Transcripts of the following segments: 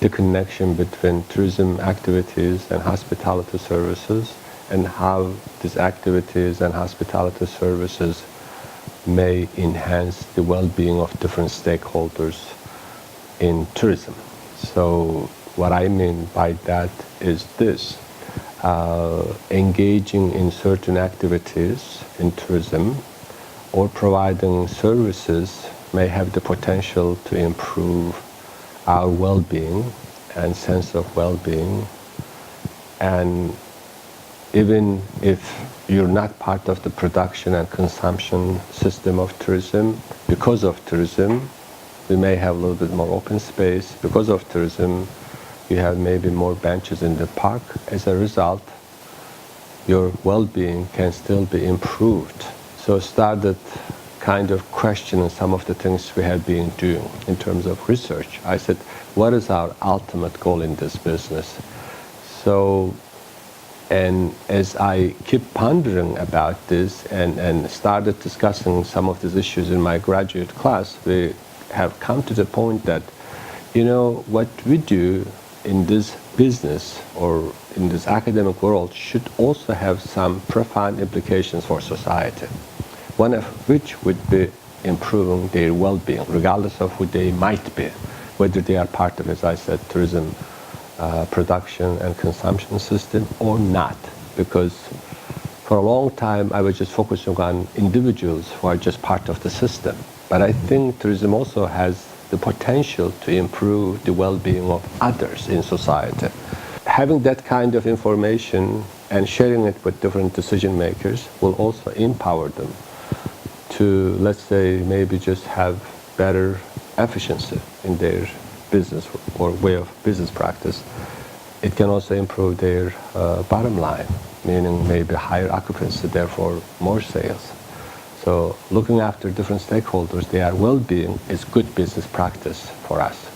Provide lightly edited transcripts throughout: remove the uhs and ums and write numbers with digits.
the connection between tourism activities and hospitality services, and how these activities and hospitality services may enhance the well-being of different stakeholders in tourism. So what I mean by that is this. Engaging in certain activities in tourism or providing services may have the potential to improve our well-being and sense of well-being. And even if you're not part of the production and consumption system of tourism, because of tourism, we may have a little bit more open space. Because of tourism, you have maybe more benches in the park. As a result, your well-being can still be improved. So started kind of questioning some of the things we have been doing in terms of research. I said, what is our ultimate goal in this business? So, and as I keep pondering about this and started discussing some of these issues in my graduate class, we have come to the point that, you know, what we do in this business or in this academic world should also have some profound implications for society. One of which would be improving their well-being, regardless of who they might be, whether they are part of, as I said, tourism production and consumption system or not. Because for a long time, I was just focusing on individuals who are just part of the system. But I think tourism also has the potential to improve the well-being of others in society. Having that kind of information and sharing it with different decision makers will also empower them to, let's say, maybe just have better efficiency in their business or way of business practice. It can also improve their bottom line, meaning maybe higher occupancy, therefore more sales. So looking after different stakeholders, their well-being is good business practice for us.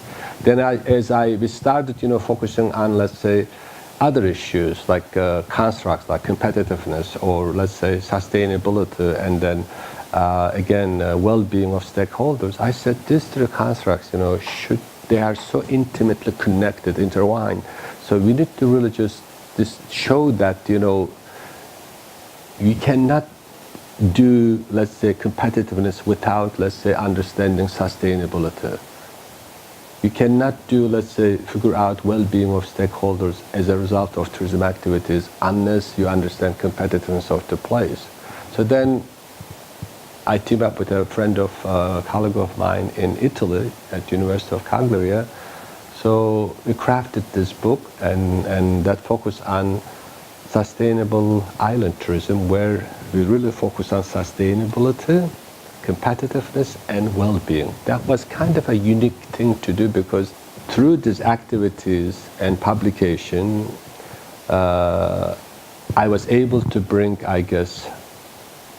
Then we started, focusing on, let's say, other issues like constructs, like competitiveness, or let's say sustainability, and then again, well-being of stakeholders. I said these three constructs, they are so intimately connected, intertwined. So we need to really just show that, you cannot do, let's say, competitiveness without, let's say, understanding sustainability. You cannot do, let's say, figure out well-being of stakeholders as a result of tourism activities unless you understand competitiveness of the place. So then I teamed up with a colleague of mine in Italy at University of Cagliari. So we crafted this book and that focused on sustainable island tourism, where we really focus on sustainability, competitiveness, and well-being. That was kind of a unique thing to do, because through these activities and publication, I was able to bring, I guess,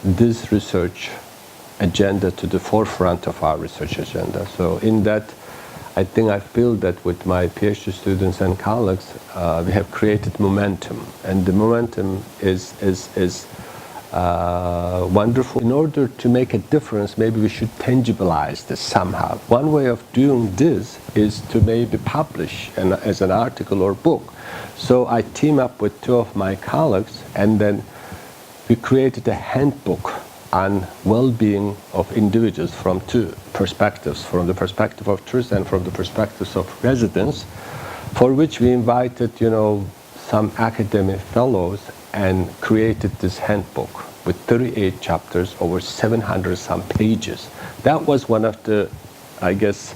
this research agenda to the forefront of our research agenda. So in that, I think I feel that with my PhD students and colleagues, we have created momentum, and the momentum is wonderful. In order to make a difference, maybe we should tangibilize this somehow. One way of doing this is to maybe publish as an article or book. So I team up with two of my colleagues, and then we created a handbook on well-being of individuals from two perspectives, from the perspective of tourists and from the perspectives of residents, for which we invited, some academic fellows and created this handbook with 38 chapters, over 700 some pages. That was one of the, I guess,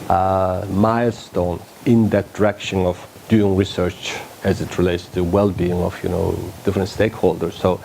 milestones in that direction of doing research as it relates to well-being of, different stakeholders. So